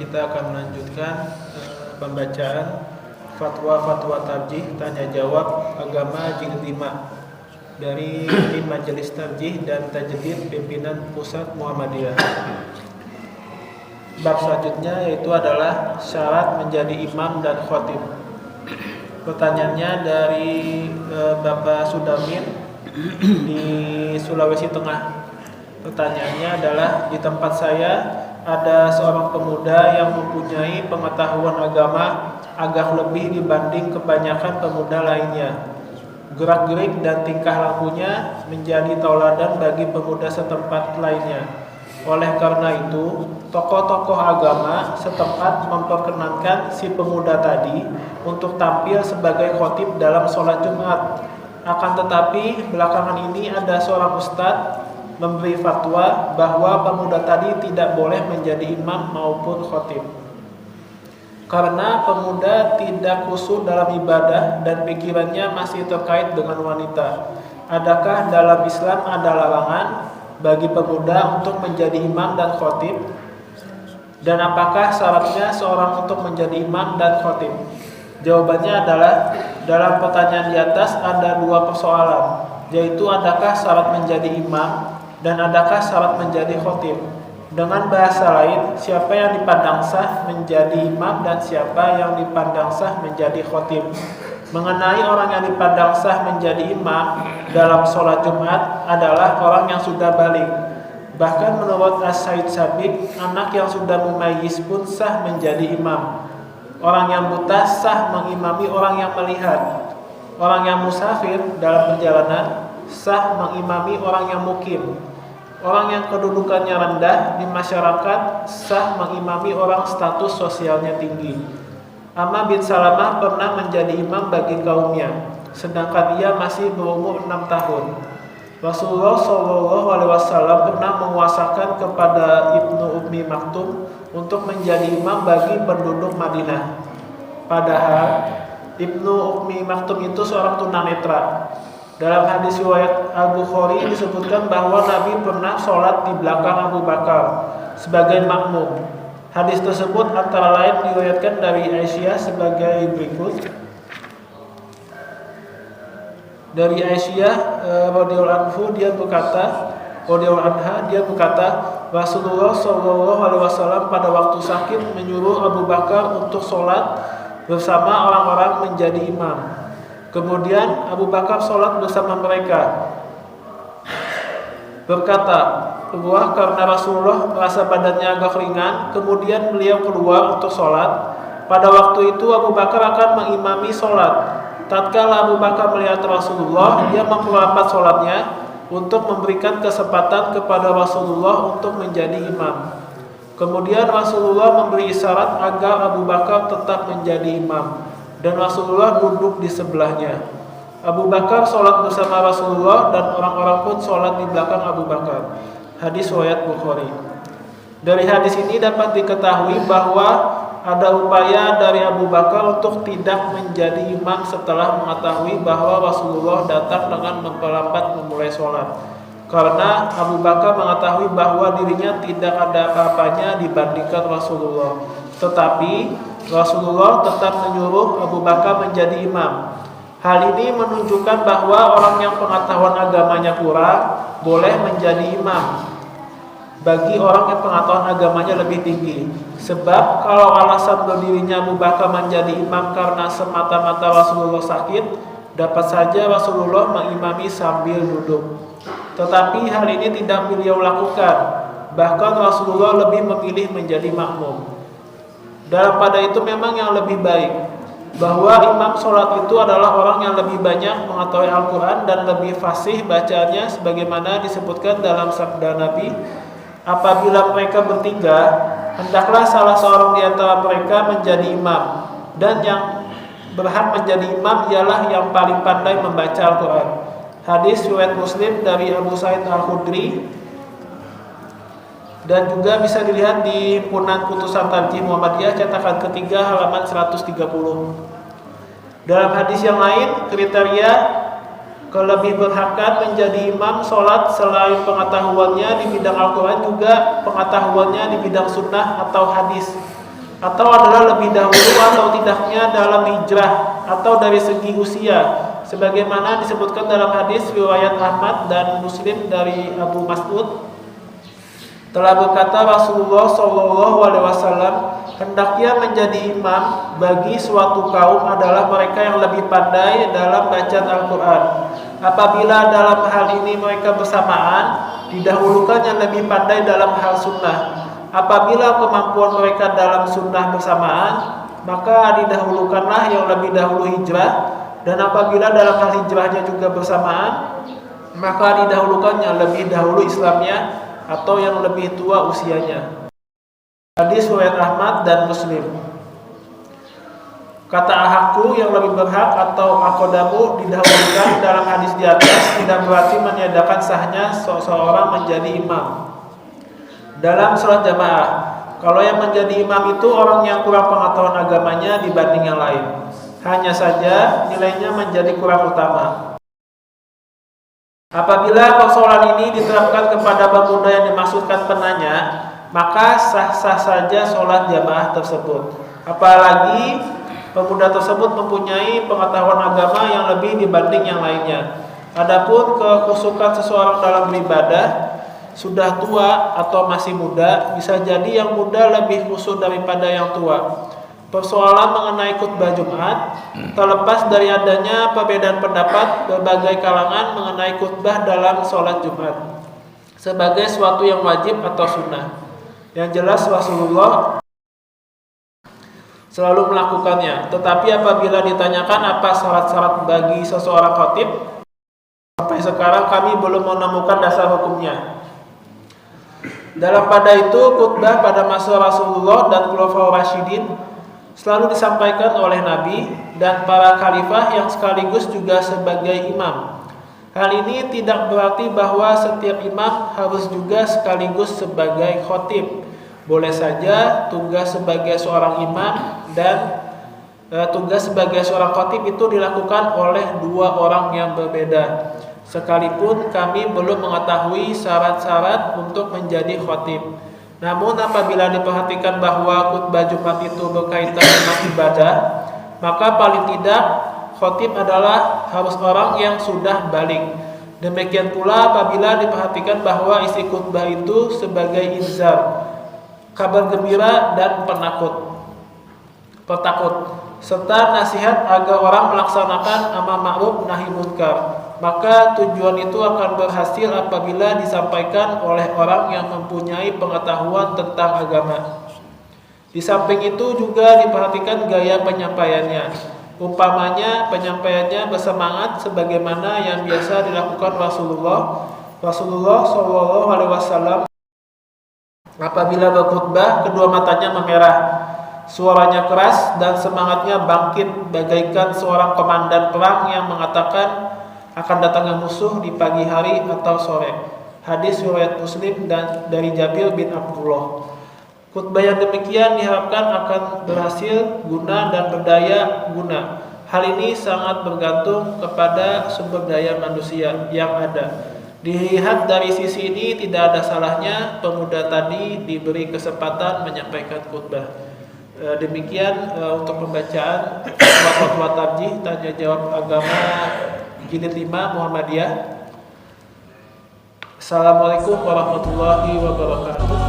kita akan melanjutkan pembacaan fatwa-fatwa tarjih tanya jawab agama jilid 5 dari tim Majelis Tarjih dan Tajdid Pimpinan Pusat Muhammadiyah. Bab selanjutnya yaitu adalah syarat menjadi imam dan khatib. Pertanyaannya dari Bapak Sudamin di Sulawesi Tengah. Pertanyaannya adalah, di tempat saya ada seorang pemuda yang mempunyai pengetahuan agama agak lebih dibanding kebanyakan pemuda lainnya. Gerak-gerik dan tingkah lakunya menjadi tauladan bagi pemuda setempat lainnya. Oleh karena itu, tokoh-tokoh agama setempat memperkenankan si pemuda tadi untuk tampil sebagai khatib dalam sholat Jumat. Akan tetapi, belakangan ini ada seorang ustadz memberi fatwa bahwa pemuda tadi tidak boleh menjadi imam maupun khatib karena pemuda tidak khusyuk dalam ibadah dan pikirannya masih terkait dengan wanita. Adakah dalam Islam ada larangan bagi pemuda untuk menjadi imam dan khatib? Dan apakah syaratnya seorang untuk menjadi imam dan khatib? Jawabannya adalah, dalam pertanyaan di atas ada dua persoalan, yaitu adakah syarat menjadi imam dan adakah syarat menjadi khatib. Dengan bahasa lain, siapa yang dipandang sah menjadi imam dan siapa yang dipandang sah menjadi khatib. Mengenai orang yang dipandang sah menjadi imam dalam sholat Jumat adalah orang yang sudah balik. Bahkan menurut As-Said Sabiq, anak yang sudah mumayyiz pun sah menjadi imam. Orang yang buta sah mengimami orang yang melihat. Orang yang musafir dalam perjalanan sah mengimami orang yang mukim. Orang yang kedudukannya rendah di masyarakat sah mengimami orang status sosialnya tinggi. Amr bin Salamah pernah menjadi imam bagi kaumnya, sedangkan ia masih berumur 6 tahun. Rasulullah SAW pernah menguasakan kepada Ibnu Ummi Maktum untuk menjadi imam bagi penduduk Madinah. Padahal Ibnu Ummi Maktum itu seorang tunanetra. Dalam hadis riwayat Al-Bukhari disebutkan bahwa Nabi pernah sholat di belakang Abu Bakar sebagai makmum. Hadis tersebut antara lain diriwayatkan dari Aisyah sebagai berikut. Dari Aisyah radhiyallahu anha dia berkata, Rasulullah SAW pada waktu sakit menyuruh Abu Bakar untuk sholat bersama orang-orang menjadi imam. Kemudian Abu Bakar sholat bersama mereka, berkata, keluar karena Rasulullah merasa badannya agak ringan. Kemudian beliau keluar untuk sholat. Pada waktu itu Abu Bakar akan mengimami sholat. Tatkala Abu Bakar melihat Rasulullah, dia memperlambat sholatnya untuk memberikan kesempatan kepada Rasulullah untuk menjadi imam. Kemudian Rasulullah memberi isyarat agar Abu Bakar tetap menjadi imam, dan Rasulullah duduk di sebelahnya. Abu Bakar sholat bersama Rasulullah dan orang-orang pun sholat di belakang Abu Bakar. Hadis riwayat Bukhari. Dari hadis ini dapat diketahui bahwa ada upaya dari Abu Bakar untuk tidak menjadi imam setelah mengetahui bahwa Rasulullah datang dengan memperlambat memulai sholat. Karena Abu Bakar mengetahui bahwa dirinya tidak ada apa-apanya dibandingkan Rasulullah. Tetapi Rasulullah tetap menyuruh Abu Bakar menjadi imam. Hal ini menunjukkan bahwa orang yang pengetahuan agamanya kurang boleh menjadi imam bagi orang yang pengetahuan agamanya lebih tinggi. Sebab kalau alasan berdirinya Abu Bakar menjadi imam karena semata-mata Rasulullah sakit, dapat saja Rasulullah mengimami sambil duduk. Tetapi hal ini tidak beliau lakukan. Bahkan Rasulullah lebih memilih menjadi makmum. Dalam pada itu memang yang lebih baik bahwa imam sholat itu adalah orang yang lebih banyak mengetahui Al-Quran dan lebih fasih bacaannya, sebagaimana disebutkan dalam sabda Nabi, apabila mereka bertiga, hendaklah salah seorang di antara mereka menjadi imam, dan yang berhak menjadi imam ialah yang paling pandai membaca Al-Quran. Hadis riwayat Muslim dari Abu Sa'id Al-Khudri, dan juga bisa dilihat di Himpunan Putusan Tarjih Muhammadiyah cetakan ketiga halaman 130. Dalam hadis yang lain, kriteria kelebih berhakan menjadi imam sholat selain pengetahuannya di bidang Al-Quran juga pengetahuannya di bidang sunnah atau hadis. atau adalah lebih dahulu atau tidaknya dalam hijrah atau dari segi usia, sebagaimana disebutkan dalam hadis riwayat Ahmad dan Muslim dari Abu Mas'ud. Telah berkata Rasulullah SAW, hendaknya menjadi imam bagi suatu kaum adalah mereka yang lebih pandai dalam bacaan Al-Quran. Apabila dalam hal ini mereka bersamaan, didahulukan yang lebih pandai dalam hal sunnah. Apabila kemampuan mereka dalam sunnah bersamaan, maka didahulukanlah yang lebih dahulu hijrah. Dan apabila dalam hal hijrahnya juga bersamaan, maka didahulukan yang lebih dahulu Islamnya atau yang lebih tua usianya. Hadis riwayat Ahmad dan Muslim. Kata ahakku yang lebih berhak atau akodamu didahulukan dalam hadis di atas tidak berarti meniadakan sahnya seseorang menjadi imam dalam sholat jamaah. Kalau yang menjadi imam itu orang yang kurang pengetahuan agamanya dibanding yang lain, hanya saja nilainya menjadi kurang utama. Apabila persoalan ini diterapkan kepada pemuda yang dimaksudkan penanya, maka sah-sah saja sholat jamaah tersebut. Apalagi pemuda tersebut mempunyai pengetahuan agama yang lebih dibanding yang lainnya. Adapun kekhusukan seseorang dalam beribadah, sudah tua atau masih muda, bisa jadi yang muda lebih khusyuk daripada yang tua. Persoalan mengenai khutbah Jumat, terlepas dari adanya perbedaan pendapat berbagai kalangan mengenai khutbah dalam sholat Jumat sebagai suatu yang wajib atau sunnah. Yang jelas Rasulullah selalu melakukannya. Tetapi apabila ditanyakan apa syarat-syarat bagi seseorang khatib, sampai sekarang kami belum menemukan dasar hukumnya. Dalam pada itu, khutbah pada masa Rasulullah dan Khulafaur Rasyidin selalu disampaikan oleh Nabi dan para khalifah yang sekaligus juga sebagai imam. Hal ini tidak berarti bahwa setiap imam harus juga sekaligus sebagai khatib. Boleh saja tugas sebagai seorang imam dan tugas sebagai seorang khatib itu dilakukan oleh dua orang yang berbeda. Sekalipun kami belum mengetahui syarat-syarat untuk menjadi khatib. Namun apabila diperhatikan bahwa khutbah Jumat itu berkaitan dengan ibadah, maka paling tidak khatib adalah harus orang yang sudah baligh. Demikian pula apabila diperhatikan bahwa isi khutbah itu sebagai inzar, kabar gembira dan petakut, serta nasihat agar orang melaksanakan amar ma'ruf nahi munkar. Maka tujuan itu akan berhasil apabila disampaikan oleh orang yang mempunyai pengetahuan tentang agama. Di samping itu juga diperhatikan gaya penyampaiannya. Umpamanya penyampaiannya bersemangat sebagaimana yang biasa dilakukan Rasulullah SAW. Apabila berkhutbah, kedua matanya memerah, suaranya keras dan semangatnya bangkit bagaikan seorang komandan perang yang mengatakan akan datangnya musuh di pagi hari atau sore. Hadis riwayat Muslim dan dari Jabir bin Abdullah. Khutbah yang demikian diharapkan akan berhasil guna dan berdaya guna. Hal ini sangat bergantung kepada sumber daya manusia yang ada. Dilihat dari sisi ini tidak ada salahnya pemuda tadi diberi kesempatan menyampaikan khutbah. Demikian untuk pembacaan fatwa tarjih tanya jawab agama jilid 5 Muhammadiyah. Assalamualaikum warahmatullahi wabarakatuh.